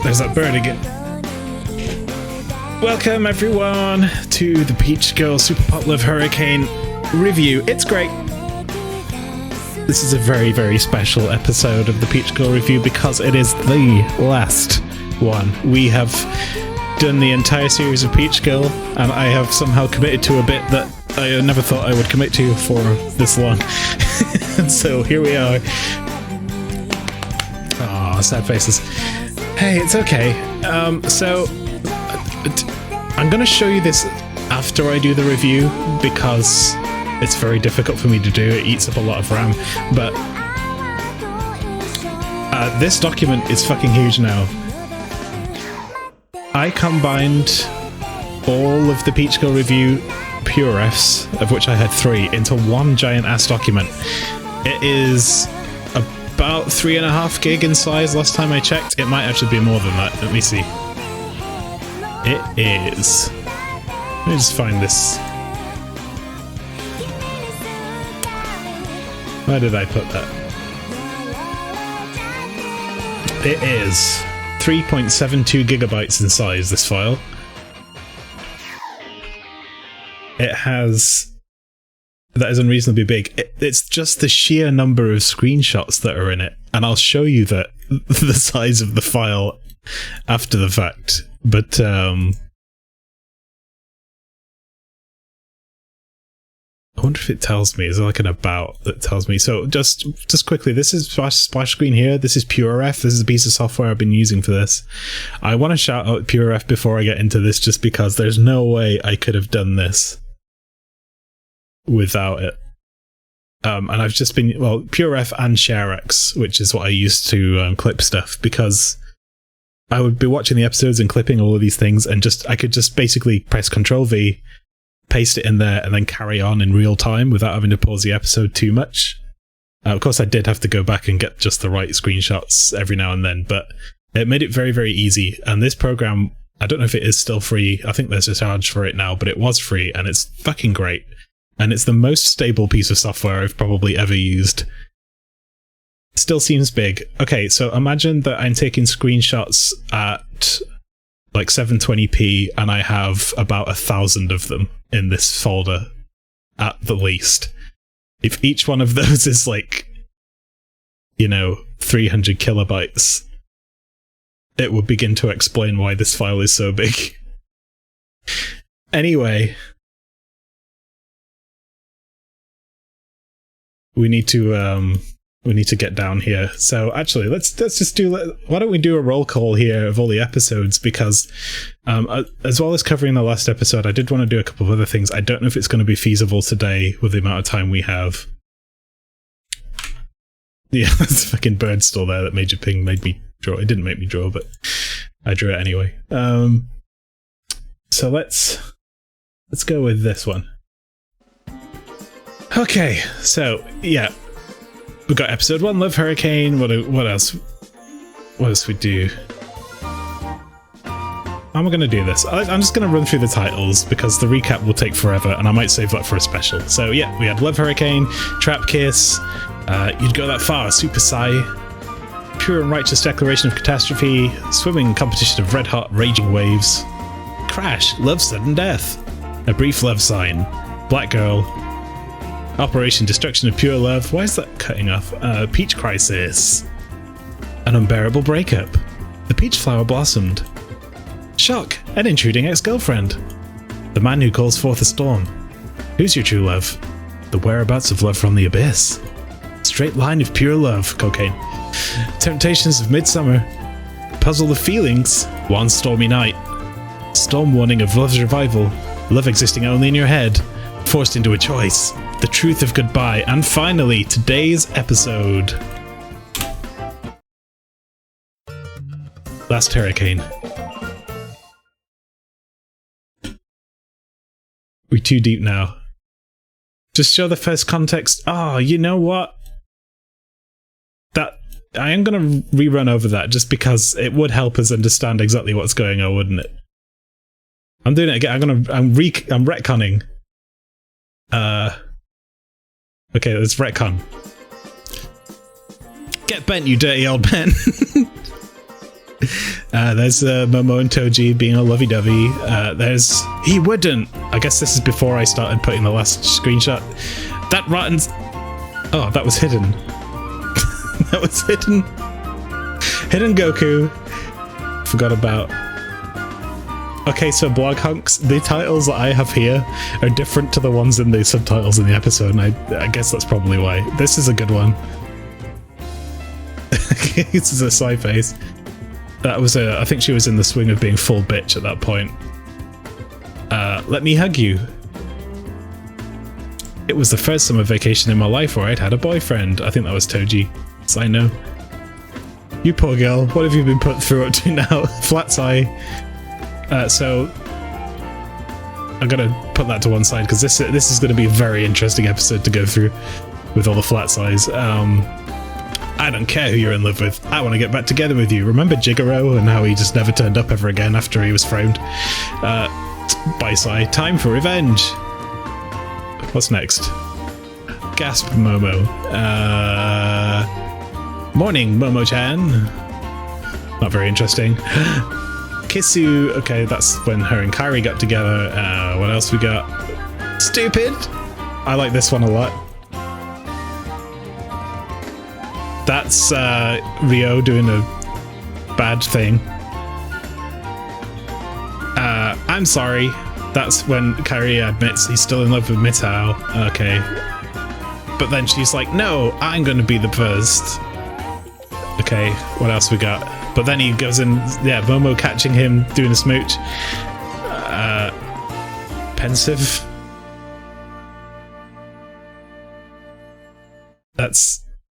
there's that bird again. Welcome everyone to the Peach Girl Super Pop Love Hurricane review. It's great. This is a very, very special episode of the Peach Girl review because it is the last one. We have done the entire series of Peach Girl, and I have somehow committed to a bit that I never thought I would commit to for this long. So here we are. Aw, sad faces. Hey, it's okay. So I'm gonna show you this after I do the review because it's very difficult for me to do. It eats up a lot of RAM, but this document is fucking huge now. I combined all of the Peach Girl review PureFs, of which I had 3, into one giant ass document. It is about 3.5 gig in size last time I checked. It might actually be more than that. Let me see. It is. Let me just find this. Where did I put that? It is 3.72 gigabytes in size, this file. It has... That is unreasonably big. It's just the sheer number of screenshots that are in it, and I'll show you that the size of the file after the fact. But I wonder if it tells me. Is there like an about that tells me? So just quickly, this is splash screen here. This is PureF. This is a piece of software I've been using for this. I want to shout out PureF before I get into this, just because there's no way I could have done this without it. And I've just been, well, PureF and ShareX, which is what I use to clip stuff, because I would be watching the episodes and clipping all of these things, and I could just basically press Ctrl-V, paste it in there, and then carry on in real time without having to pause the episode too much. Of course, I did have to go back and get just the right screenshots every now and then, but it made it very, very easy. And this program, I don't know if it is still free. I think there's a charge for it now, but it was free, and it's fucking great. And it's the most stable piece of software I've probably ever used. Still seems big. Okay, so imagine that I'm taking screenshots at like 720p, and I have about 1,000 of them in this folder at the least. If each one of those is like, 300 kilobytes, it would begin to explain why this file is so big. Anyway, we need to get down here. So actually, let's just do. Why don't we do a roll call here of all the episodes? Because as well as covering the last episode, I did want to do a couple of other things. I don't know if it's going to be feasible today with the amount of time we have. Yeah, there's a fucking bird still there that Major Ping made me draw. It didn't make me draw, but I drew it anyway. So let's go with this one. Okay, so yeah. We got episode 1, Love Hurricane. What else? What else we do? How am I going to do this? I'm just going to run through the titles because the recap will take forever, and I might save that for a special. So yeah, we had Love Hurricane, Trap Kiss, You'd Go That Far, Super Psy, Pure and Righteous Declaration of Catastrophe, Swimming Competition of Red Hot Raging Waves, Crash, Love Sudden Death, A Brief Love Sign, Black Girl, Operation Destruction of Pure Love. Why is that cutting off? Peach Crisis. An Unbearable Breakup. The Peach Flower Blossomed. Shock. An Intruding Ex-Girlfriend. The Man Who Calls Forth a Storm. Who's Your True Love? The Whereabouts of Love from the Abyss. Straight Line of Pure Love. Cocaine. Temptations of Midsummer. Puzzle of Feelings. One Stormy Night. Storm Warning of Love's Revival. Love Existing Only in Your Head. Forced into a Choice. The Truth of Goodbye, and finally, today's episode. Last Hurricane. We're too deep now. Just show the first context. Oh, you know what? I am going to rerun over that just because it would help us understand exactly what's going on, wouldn't it? I'm doing it again. I'm retconning. Okay, let's retcon. Get bent, you dirty old man. There's Momo and Toji being all lovey-dovey. There's... He wouldn't! I guess this is before I started putting the last screenshot. That rotten's... Oh, that was hidden. That was hidden. Hidden Goku. Forgot about... Okay, so blog hunks, the titles that I have here are different to the ones in the subtitles in the episode, and I guess that's probably why. This is a good one. This is a side face. That was I think she was in the swing of being full bitch at that point. Let me hug you. It was the first summer vacation in my life where I'd had a boyfriend. I think that was Toji. So I know. You poor girl, what have you been put through up to now? Flat eye. So I'm gonna put that to one side because this is going to be a very interesting episode to go through with all the flat size. I don't care who you're in love with. I want to get back together with you. Remember Jigoro and how he just never turned up ever again after he was framed? Sai, time for revenge. What's next? Gasp Momo. Morning, Momo-chan. Not very interesting. Kisu. Okay, that's when her and Kairi got together. What else we got? Stupid. I like this one a lot. That's Ryo doing a bad thing. I'm sorry. That's when Kairi admits he's still in love with Mitao. Okay. But then she's like, no, I'm going to be the first. Okay, what else we got? But then he goes in, yeah, Momo catching him doing a smooch. Pensive.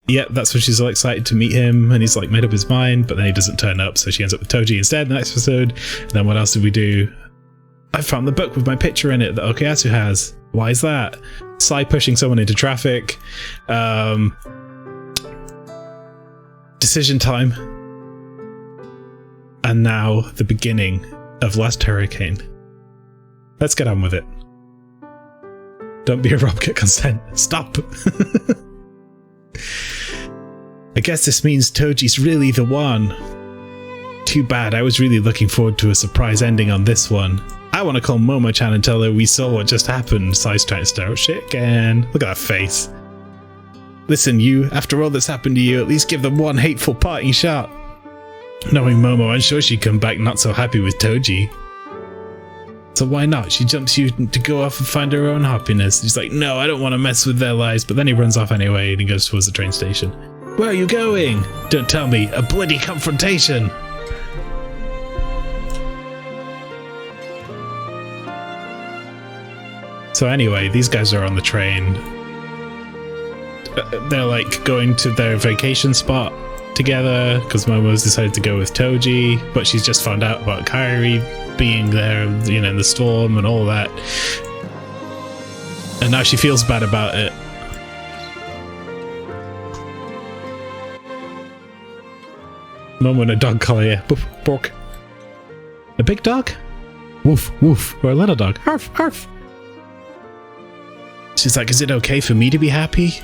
Yep, that's when she's all excited to meet him, and he's like made up his mind, but then he doesn't turn up, so she ends up with Toji instead in the next episode. And then what else did we do? I found the book with my picture in it that Okuyasu has. Why is that? Sai pushing someone into traffic. Decision time. And now the beginning of Last Hurricane. Let's get on with it. Don't be a Rob, get consent. Stop! I guess this means Toji's really the one. Too bad, I was really looking forward to a surprise ending on this one. I want to call Momo-chan and tell her we saw what just happened. Sai's trying to stare out shit again. Look at that face. Listen, you, after all that's happened to you, at least give them one hateful parting shot. Knowing Momo, I'm sure she'd come back not so happy with Toji. So why not? She jumps you to go off and find her own happiness. He's like, no, I don't want to mess with their lives. But then he runs off anyway and he goes towards the train station. Where are you going? Don't tell me. A bloody confrontation. So anyway, these guys are on the train. They're like going to their vacation spot together because Momo's decided to go with Toji, but she's just found out about Kairi being there, you know, in the storm and all that. And now she feels bad about it. Momo and a dog collar, yeah. Boof, bork. A big dog? Woof, woof. Or a little dog. Arf, arf. She's like, is it okay for me to be happy?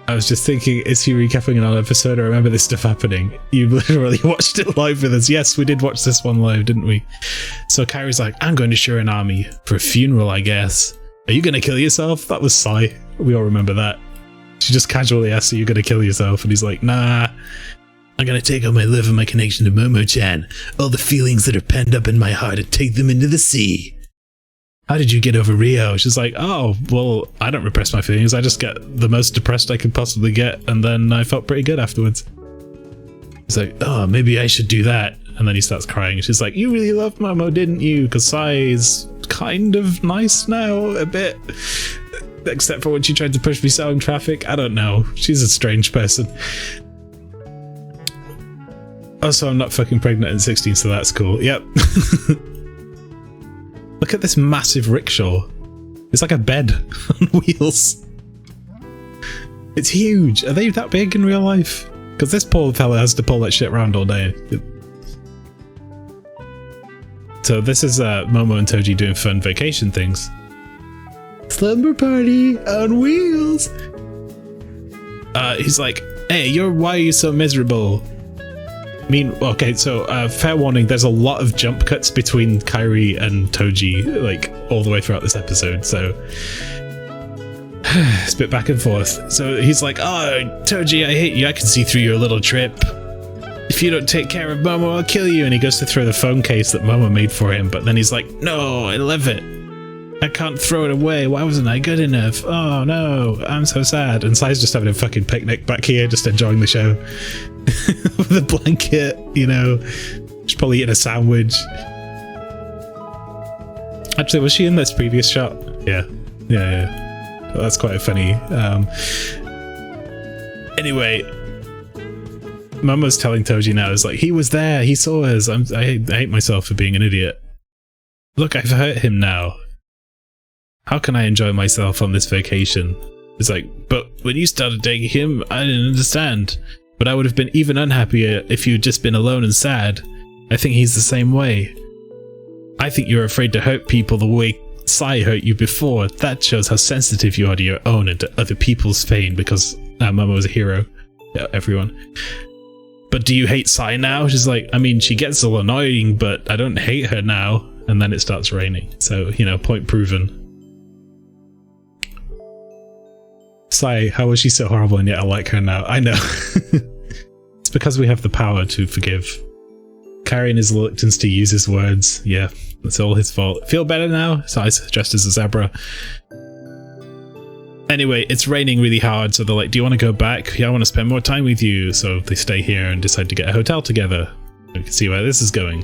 I was just thinking, is he recapping an episode? I remember this stuff happening. You literally watched it live with us. Yes, we did watch this one live, didn't we? So Kairi's like, I'm going to Shiranami for a funeral, I guess. Are you going to kill yourself? That was Sai. We all remember that. She just casually asks, are you going to kill yourself? And he's like, nah. I'm going to take all my love and my connection to Momo-chan. All the feelings that are penned up in my heart and take them into the sea. How did you get over Ryo? She's like, oh, well, I don't repress my feelings. I just get the most depressed I could possibly get. And then I felt pretty good afterwards. He's like, oh, maybe I should do that. And then he starts crying. She's like, you really loved Momo, didn't you? Because Sai is kind of nice now, a bit. Except for when she tried to push me out in traffic. I don't know. She's a strange person. Also, I'm not fucking pregnant at 16, so that's cool. Yep. Look at this massive rickshaw. It's like a bed on wheels. It's huge. Are they that big in real life? Because this poor fella has to pull that shit around all day. So this is Momo and Toji doing fun vacation things. Slumber party on wheels. He's like, hey, why are you so miserable? Okay, so fair warning, there's a lot of jump cuts between Kairi and Toji, like, all the way throughout this episode, so it's a bit back and forth. So he's like, oh, Toji, I hate you, I can see through your little trip. If you don't take care of Momo, I'll kill you. And he goes to throw the phone case that Momo made for him, but then he's like, no, I love it. I can't throw it away. Why wasn't I good enough? Oh no, I'm so sad. And Sai's just having a fucking picnic back here, just enjoying the show. With a blanket, you know. She's probably eating a sandwich. Actually, was she in this previous shot? Yeah. Well, that's quite funny. Anyway, Momo's telling Toji now, is like, he was there, he saw us. I hate myself for being an idiot. Look, I've hurt him now. How can I enjoy myself on this vacation? It's like, but when you started dating him, I didn't understand. But I would have been even unhappier if you'd just been alone and sad. I think he's the same way. I think you're afraid to hurt people the way Sai hurt you before. That shows how sensitive you are to your own and to other people's pain, because Momo is a hero. Yeah, everyone. But do you hate Sai now? She's like, I mean, she gets all annoying, but I don't hate her now. And then it starts raining. So, you know, point proven. Sai, how was she so horrible and yet I like her now? I know. It's because we have the power to forgive. Kairi and his reluctance to use his words. Yeah, that's all his fault. Feel better now? Sai's dressed as a zebra. Anyway, it's raining really hard, so they're like, do you want to go back? Yeah, I want to spend more time with you. So they stay here and decide to get a hotel together. You can see where this is going.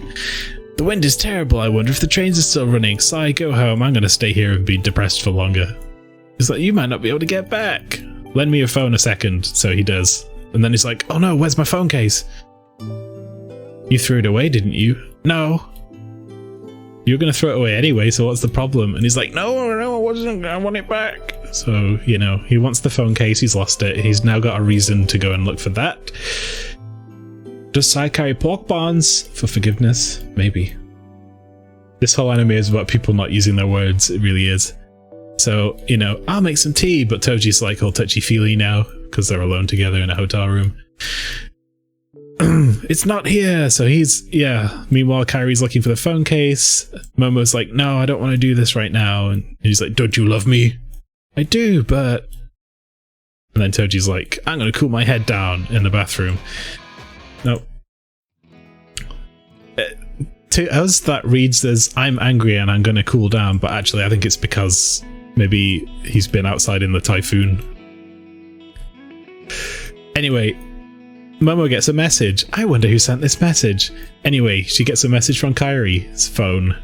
The wind is terrible. I wonder if the trains are still running. Sai, go home. I'm going to stay here and be depressed for longer. He's like, you might not be able to get back. Lend me your phone a second. So he does. And then he's like, oh no, where's my phone case? You threw it away, didn't you? No. You were going to throw it away anyway, so what's the problem? And he's like, no, I wasn't. I want it back. So, you know, he wants the phone case. He's lost it. He's now got a reason to go and look for that. Does Sai carry pork buns for forgiveness? Maybe. This whole anime is about people not using their words. It really is. So, you know, I'll make some tea, but Toji's like all touchy-feely now because they're alone together in a hotel room. It's not here, so he's, yeah. Meanwhile, Kairi's looking for the phone case. Momo's like, no, I don't want to do this right now. And he's like, don't you love me? I do, but... And then Toji's like, I'm going to cool my head down in the bathroom. No. To us, that reads as, I'm angry and I'm going to cool down, but actually I think it's because... maybe he's been outside in the typhoon. Anyway, Momo gets a message. I wonder who sent this message. Anyway, she gets a message from Kairi's phone.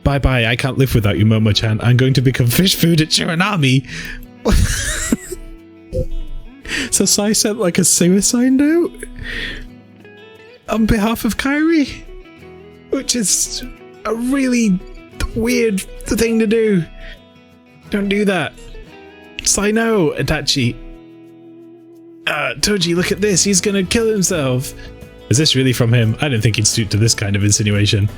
Bye-bye, I can't live without you, Momo-chan. I'm going to become fish food at Shiranami. So Sai sent like a suicide note? On behalf of Kairi? Which is a really... weird thing to do. Don't do that. Sai, no, Itachi. Toji, look at this. He's gonna kill himself. Is this really from him? I didn't think he'd stoop to this kind of insinuation.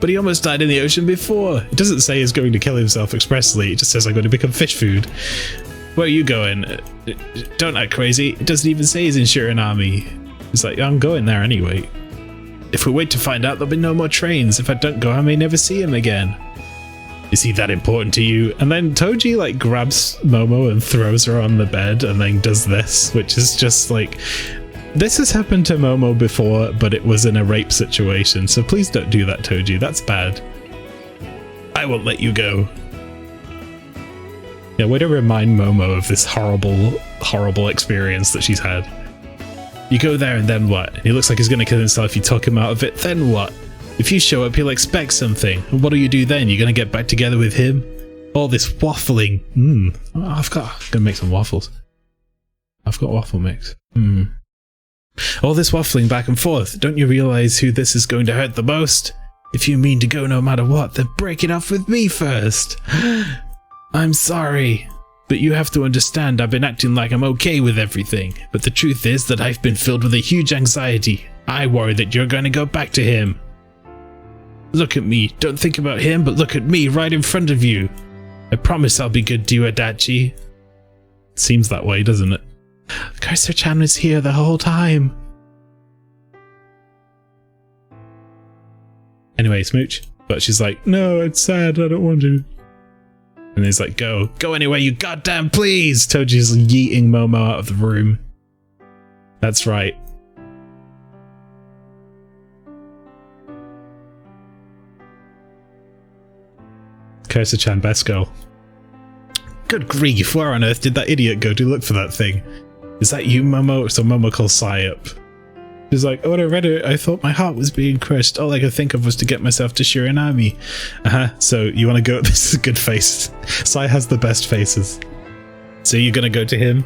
But he almost died in the ocean before. It doesn't say he's going to kill himself expressly. It just says I'm going to become fish food. Where are you going? Don't act crazy. It doesn't even say he's in Shiranami. It's like, I'm going there anyway. If we wait to find out, there'll be no more trains. If I don't go, I may never see him again. Is he that important to you? And then Toji like grabs Momo and throws her on the bed and then does this, which is just like, this has happened to Momo before, but it was in a rape situation, so please don't do that, Toji. That's bad. I won't let you go. Yeah, way to remind Momo of this horrible experience that she's had. You go there and then what? He looks like he's gonna kill himself. You talk him out of it, then what? If you show up, he'll expect something. And what do you do then? You're gonna get back together with him? All this waffling. I'm gonna make some waffles. I've got waffle mix. All this waffling back and forth. Don't you realize who this is going to hurt the most? If you mean to go no matter what, then break it off with me first. I'm sorry, but you have to understand I've been acting like I'm okay with everything. But the truth is that I've been filled with a huge anxiety. I worry that you're going to go back to him. Look at me. Don't think about him, but look at me right in front of you. I promise I'll be good to you, Adachi. Seems that way, doesn't it? Kaiser-chan was here the whole time. Anyway, smooch. But she's like, no, it's sad, I don't want to. And he's like, go anywhere you goddamn please. Toji's yeeting Momo out of the room. That's right. Kosa-chan, best girl. Good grief, where on earth did that idiot go to look for that thing? Is that you, Momo? So Momo calls Sai up. She's like, oh, when I read it, I thought my heart was being crushed. All I could think of was to get myself to Shiranami. So you want to go? This is a good face. Sai has the best faces. So you're going to go to him?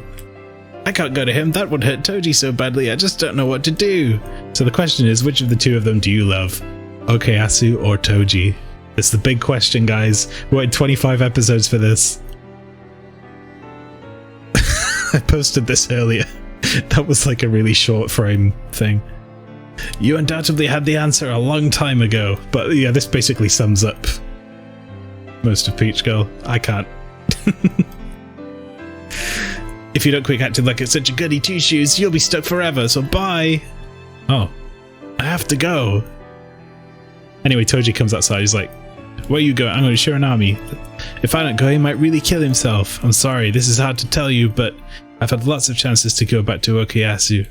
I can't go to him. That would hurt Toji so badly. I just don't know what to do. So the question is, which of the two of them do you love? Okuyasu or Toji? It's the big question, guys. We waited 25 episodes for this. I posted this earlier. That was like a really short frame thing. You undoubtedly had the answer a long time ago, but yeah, this basically sums up most of Peach Girl. I can't. If you don't quick acting like it's such a goody two-shoes, you'll be stuck forever, so bye! Oh. I have to go. Anyway, Toji comes outside, he's like, where are you going? I'm going to Shiranami. If I don't go, he might really kill himself. I'm sorry, this is hard to tell you, but I've had lots of chances to go back to Okuyasu.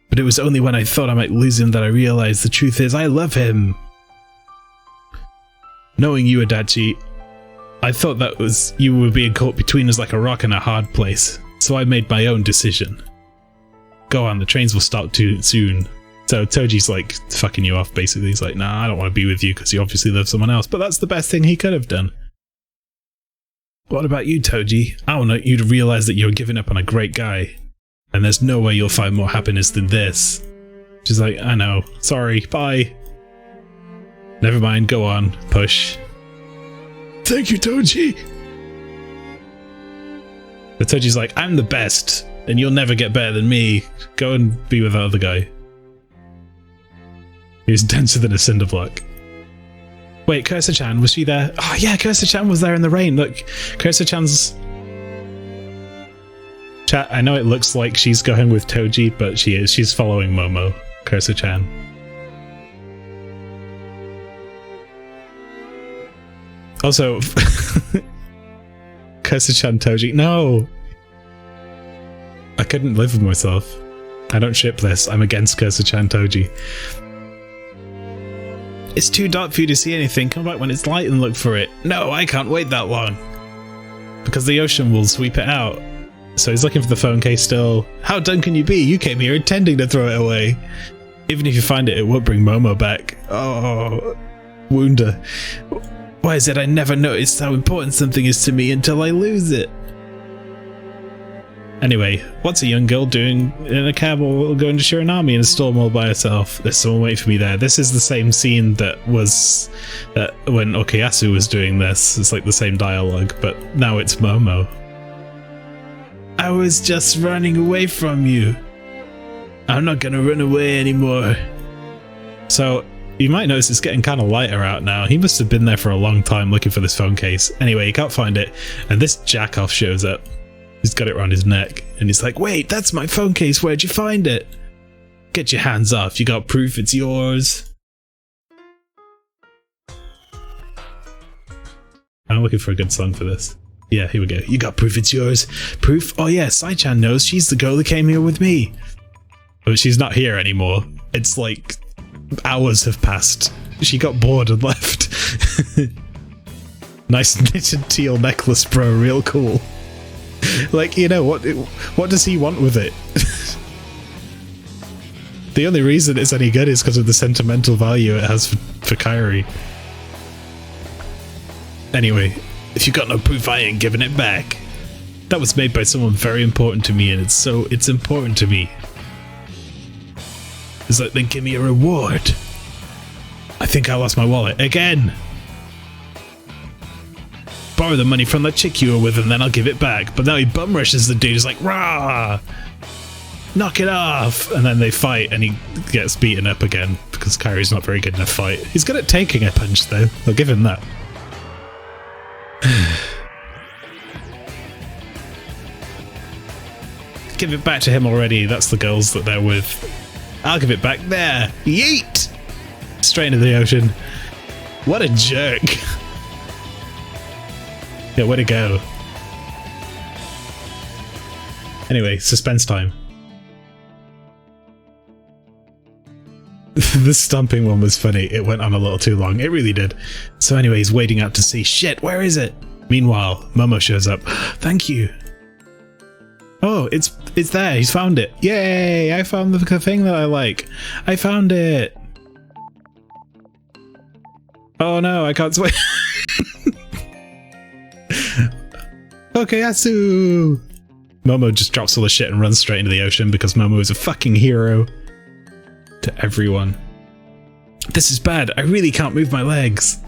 But it was only when I thought I might lose him that I realized the truth is I love him. Knowing you, Adachi, I thought that was you were being caught between us like a rock and a hard place. So I made my own decision. Go on, the trains will stop too soon. So Toji's like fucking you off basically. He's like, nah, I don't want to be with you because you obviously love someone else. But that's the best thing he could have done. What about you, Toji? I want you to realize that you're giving up on a great guy. And there's no way you'll find more happiness than this. She's like, I know. Sorry. Bye. Never mind. Go on. Push. Thank you, Toji. But Toji's like, I'm the best. And you'll never get better than me. Go and be with that other guy. He's denser than a cinder block. Wait, Kosa-chan, was she there? Oh yeah, Kosa-chan was there in the rain. Look, Kosa-chan's... Chat, I know it looks like she's going with Toji, but she is. She's following Momo, Kosa-chan. Also, Kosa-chan, Toji. No! I couldn't live with myself. I don't ship this. I'm against Kosa-chan, Toji. It's too dark for you to see anything. Come back when it's light and look for it. No, I can't wait that long. Because the ocean will sweep it out. So he's looking for the phone case still. How dumb can you be? You came here intending to throw it away. Even if you find it, it won't bring Momo back. Oh, Wounda. Why is it I never noticed how important something is to me until I lose it? Anyway, what's a young girl doing in a cab or going to Shiranami in a storm all by herself? There's someone waiting for me there. This is the same scene that was when Okuyasu was doing this. It's like the same dialogue, but now it's Momo. I was just running away from you. I'm not gonna run away anymore. So, you might notice it's getting kind of lighter out now. He must have been there for a long time looking for this phone case. Anyway, he can't find it, and this jackoff shows up. He's got it around his neck, and he's like, wait, that's my phone case, where'd you find it? Get your hands off, you got proof it's yours. I'm looking for a good song for this. Yeah, here we go. You got proof it's yours. Proof? Oh yeah, Sai-chan knows. She's the girl that came here with me. But she's not here anymore. It's like hours have passed. She got bored and left. Nice knitted teal necklace, bro. Real cool. Like, you know, what does he want with it? The only reason it's any good is because of the sentimental value it has for Kairi. Anyway, if you got no proof, I ain't giving it back. That was made by someone very important to me, and it's important to me. It's like, then give me a reward. I think I lost my wallet again. Borrow the money from that chick you were with and then I'll give it back. But now he bum rushes the dude. He's like, rah! Knock it off! And then they fight and he gets beaten up again because Kairi's not very good in a fight. He's good at taking a punch though. I'll give him that. Give it back to him already. That's the girls that they're with. I'll give it back there. Yeet! Straight into the ocean. What a jerk. Yeah, way to go. Anyway, suspense time. The stomping one was funny. It went on a little too long. It really did. So anyway, he's wading out to sea. Shit, where is it? Meanwhile, Momo shows up. Thank you. Oh, it's there. He's found it. Yay! I found the thing that I like. I found it. Oh no, I can't swim. Okay, Asu. Momo just drops all the shit and runs straight into the ocean because Momo is a fucking hero to everyone. This is bad. I really can't move my legs.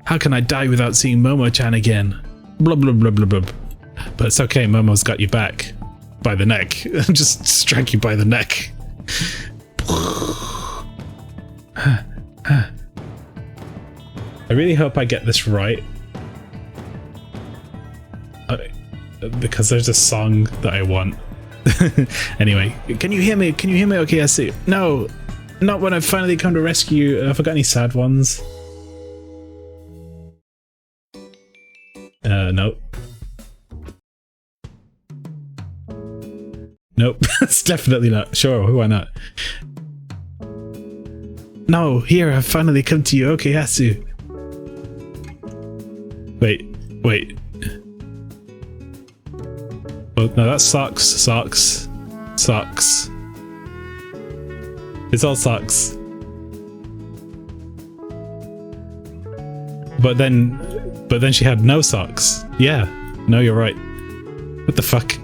How can I die without seeing Momo-chan again? Blah blah blah blah blah. But it's okay, Momo's got you back. By the neck. Just strike you by the neck. I really hope I get this right. Because there's a song that I want. Anyway, can you hear me? Can you hear me? Okay, I see. No, not when I've finally come to rescue you. Have I got any sad ones? Nope. Nope, it's definitely not. Sure, why not? No, here, I've finally come to you. Okay, Asu. Wait. Oh, no, that's socks. It's all socks. But then she had no socks. Yeah, no, you're right. What the fuck?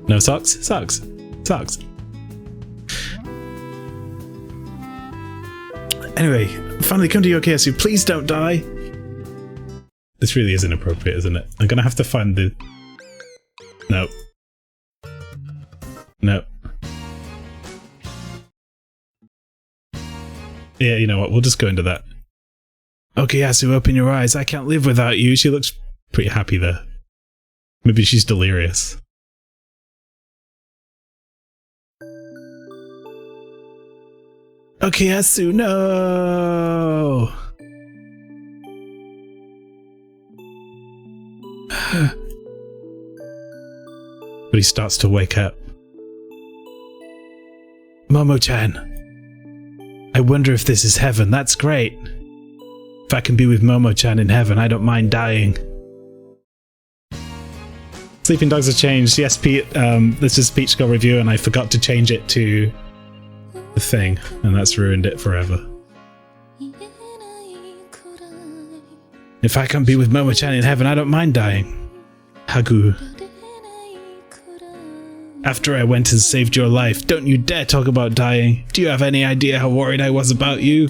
No socks? Socks. Anyway, finally come to you, okay, Asu. Please don't die. This really is inappropriate, isn't it? I'm gonna have to find the... No. Yeah, you know what? We'll just go into that. Okay, Asu, open your eyes. I can't live without you. She looks pretty happy there. Maybe she's delirious. Okay, Asu, no! But he starts to wake up. Momo-chan. I wonder if this is heaven. That's great. If I can be with Momo-chan in heaven, I don't mind dying. Sleeping Dogs have changed. Yes, Pete, this is Peach Girl review and I forgot to change it to the thing, and that's ruined it forever. If I can be with Momo-chan in heaven, I don't mind dying. Hagu. After I went and saved your life, don't you dare talk about dying. Do you have any idea how worried I was about you?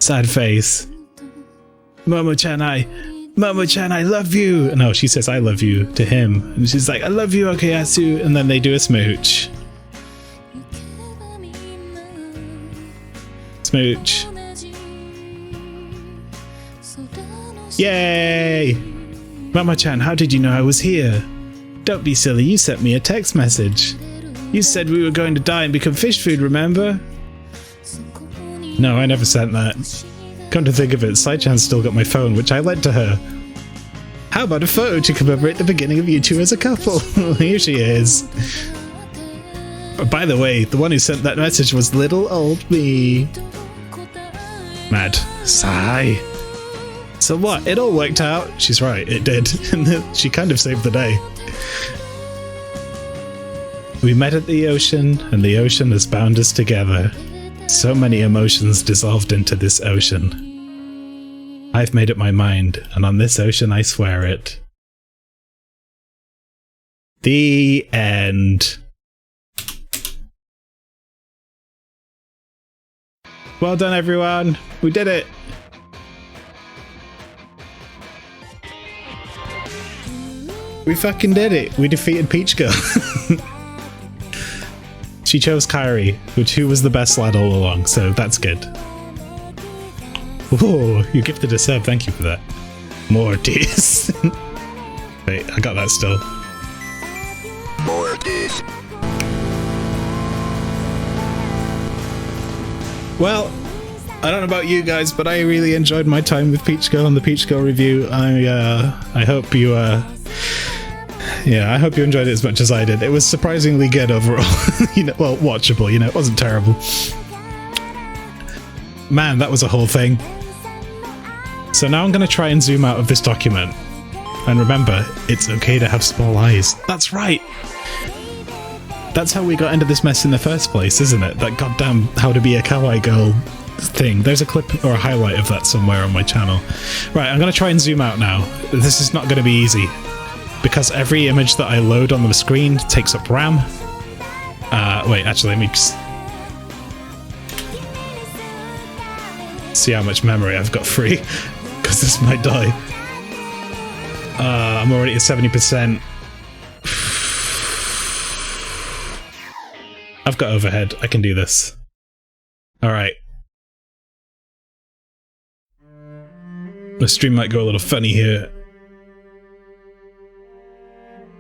Sad face. Momo-chan, I love you. No, she says I love you to him. And she's like, I love you, Okayasu. And then they do a smooch. Smooch. Yay! Momo-chan, how did you know I was here? Don't be silly, you sent me a text message. You said we were going to die and become fish food, remember? No, I never sent that. Come to think of it, Sai-chan still got my phone, which I lent to her. How about a photo to commemorate the beginning of you two as a couple? Here she is. By the way, the one who sent that message was little old me. Mad. Sai. So what? It all worked out? She's right, it did. And she kind of saved the day. We met at the ocean, and the ocean has bound us together. So many emotions dissolved into this ocean. I've made up my mind, and on this ocean I swear it. The end. Well done, everyone. We did it. We fucking did it. We defeated Peach Girl. She chose Kairi, who was the best lad all along, so that's good. Whoa, you gifted a sub, thank you for that. Mortis. Wait, I got that still. Mortis. Well, I don't know about you guys, but I really enjoyed my time with Peach Girl and the Peach Girl review. I hope you I hope you enjoyed it as much as I did. It was surprisingly good overall. Well, watchable, it wasn't terrible. Man, that was a whole thing. So now I'm going to try and zoom out of this document. And remember, it's okay to have small eyes. That's right! That's how we got into this mess in the first place, isn't it? That goddamn how to be a kawaii girl thing. There's a clip or a highlight of that somewhere on my channel. Right, I'm going to try and zoom out now. This is not going to be easy, because every image that I load on the screen takes up RAM. Wait, actually, let me just see how much memory I've got free, because this might die. I'm already at 70%. I've got overhead. I can do this. Alright. The stream might go a little funny here.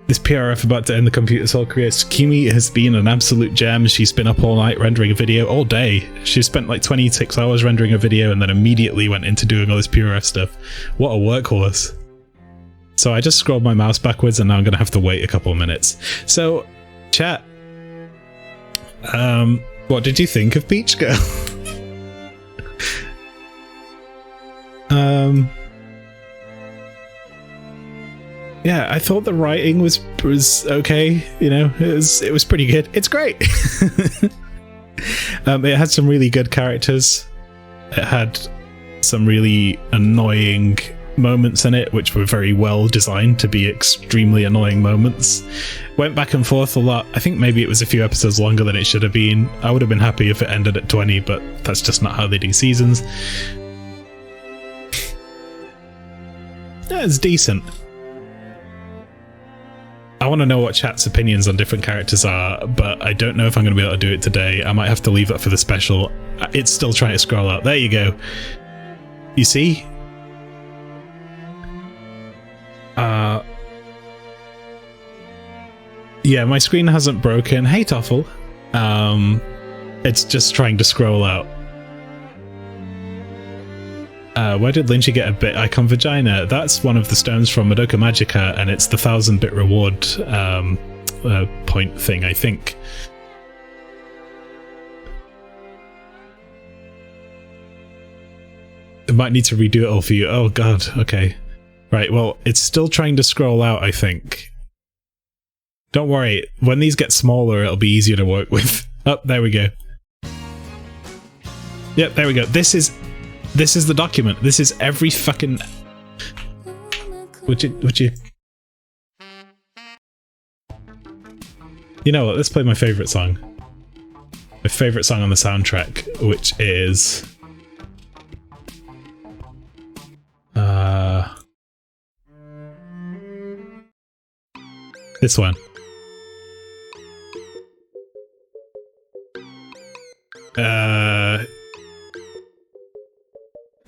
This PRF about to end the computer soul career. Tsukimi has been an absolute gem. She's been up all night rendering a video, all day. She spent like 26 hours rendering a video and then immediately went into doing all this PRF stuff. What a workhorse. So I just scrolled my mouse backwards and now I'm going to have to wait a couple of minutes. So, chat. What did you think of Peach Girl? Yeah, I thought the writing was okay, it was pretty good. It's great. It had some really good characters. It had some really annoying moments in it, which were very well designed to be extremely annoying moments. Went back and forth a lot. I think maybe it was a few episodes longer than it should have been. I would have been happy if it ended at 20, but that's just not how they do seasons. Yeah, it's decent. I want to know what chat's opinions on different characters are, but I don't know if I'm going to be able to do it today. I might have to leave that for the special. It's still trying to scroll out. There you go. You see? Yeah, my screen hasn't broken. Hey, Toffle. It's just trying to scroll out. Where did Lynchy get a bit icon vagina? That's one of the stones from Madoka Magica, and it's the 1000-bit reward point thing, I think. I might need to redo it all for you. Oh god, okay. Right, well, it's still trying to scroll out, I think. Don't worry, when these get smaller, it'll be easier to work with. Oh, there we go. Yep, there we go. This is the document. This is every fucking... Would you... You know what, let's play my favourite song. My favourite song on the soundtrack, which is... this one.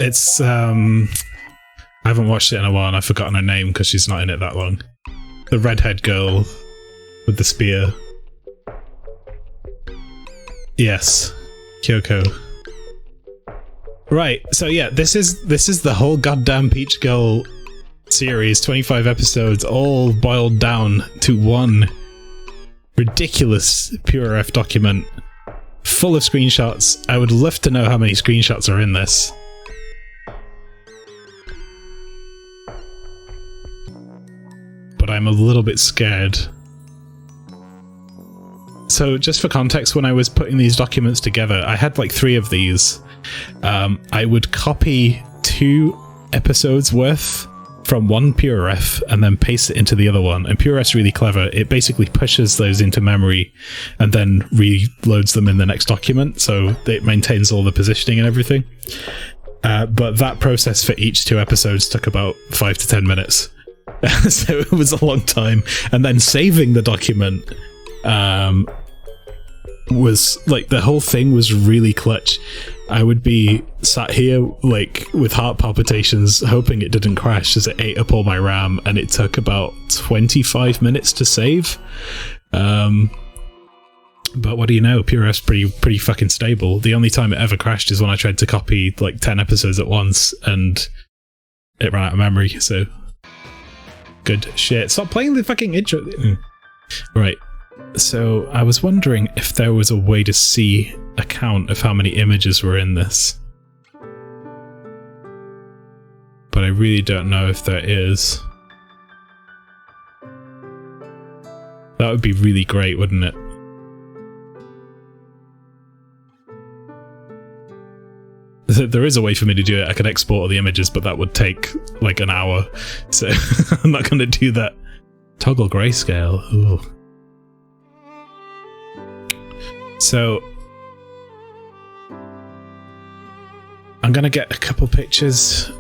It's I haven't watched it in a while and I've forgotten her name because she's not in it that long. The redhead girl with the spear. Yes, Kyoko. Right, so yeah, this is the whole goddamn Peach Girl series, 25 episodes, all boiled down to one ridiculous PureF document full of screenshots. I would love to know how many screenshots are in this. But I'm a little bit scared. So just for context, when I was putting these documents together, I had like 3 of these. I would copy 2 episodes worth from one PureF and then paste it into the other one. And PureF's really clever. It basically pushes those into memory and then reloads them in the next document, so it maintains all the positioning and everything. But that process for each 2 episodes took about 5 to 10 minutes. So it was a long time. And then saving the document was like, the whole thing was really clutch. I would be sat here like with heart palpitations hoping it didn't crash as it ate up all my RAM, and it took about 25 minutes to save. But what do you know? PureF's pretty fucking stable. The only time it ever crashed is when I tried to copy like 10 episodes at once and it ran out of memory, so good shit. Stop playing the fucking intro. Right. So I was wondering if there was a way to see a count of how many images were in this. But I really don't know if there is. That would be really great, wouldn't it? There is a way for me to do it. I could export all the images, but that would take like an hour. So I'm not going to do that. Toggle grayscale. Ooh. So I'm going to get a couple pictures.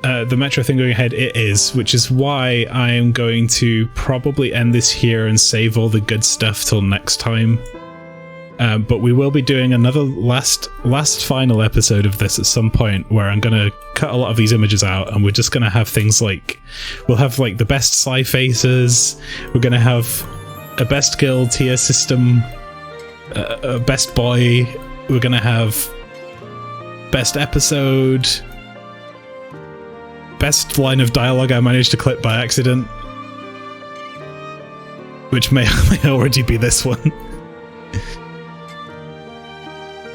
The Metro thing going ahead, it is, which is why I am going to probably end this here and save all the good stuff till next time. But we will be doing another last final episode of this at some point where I'm going to cut a lot of these images out and we're just going to have things like, we'll have like the best Psy faces, we're going to have a best girl tier system, a best boy, we're going to have best episode, best line of dialogue I managed to clip by accident, which may already be this one.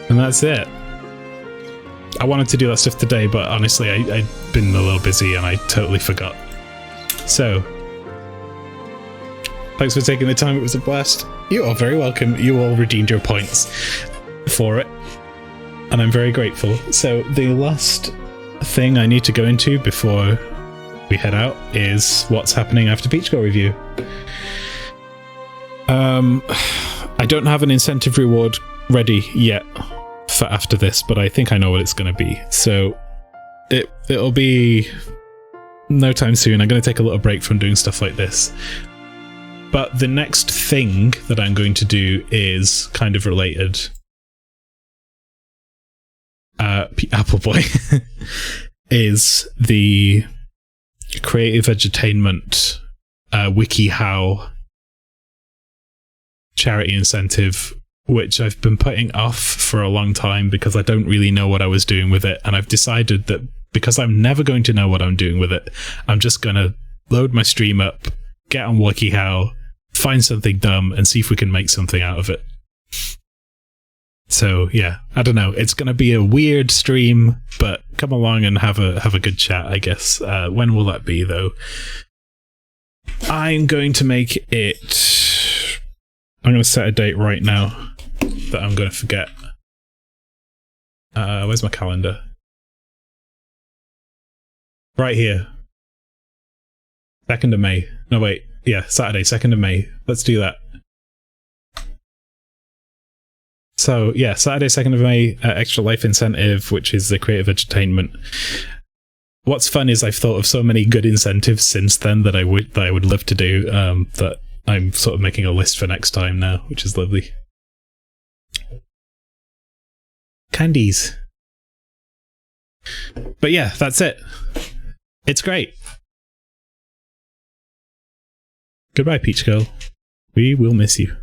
And that's it. I wanted to do that stuff today, but honestly, I'd been a little busy and I totally forgot. So, thanks for taking the time. It was a blast. You are very welcome. You all redeemed your points for it, and I'm very grateful. So, the last thing I need to go into before we head out is what's happening after Peach Girl review. I don't have an incentive reward ready yet for after this, but I think I know what it's going to be. So it'll be no time soon. I'm going to take a little break from doing stuff like this. But the next thing that I'm going to do is kind of related. Apple Boy is the Creative Edutainment WikiHow charity incentive, which I've been putting off for a long time because I don't really know what I was doing with it, and I've decided that because I'm never going to know what I'm doing with it, I'm just going to load my stream up, get on WikiHow, find something dumb, and see if we can make something out of it. So yeah, I don't know. It's going to be a weird stream, but come along and have a good chat, I guess. When will that be, though? I'm going to make it... I'm going to set a date right now that I'm going to forget. Where's my calendar? Right here. 2nd of May. No, wait. Yeah, Saturday, 2nd of May. Let's do that. So, yeah, Saturday, 2nd of May, Extra Life Incentive, which is the Creative Edutainment. What's fun is I've thought of so many good incentives since then that I would love to do, that I'm sort of making a list for next time now, which is lovely. Candies. But yeah, that's it. It's great. Goodbye, Peach Girl. We will miss you.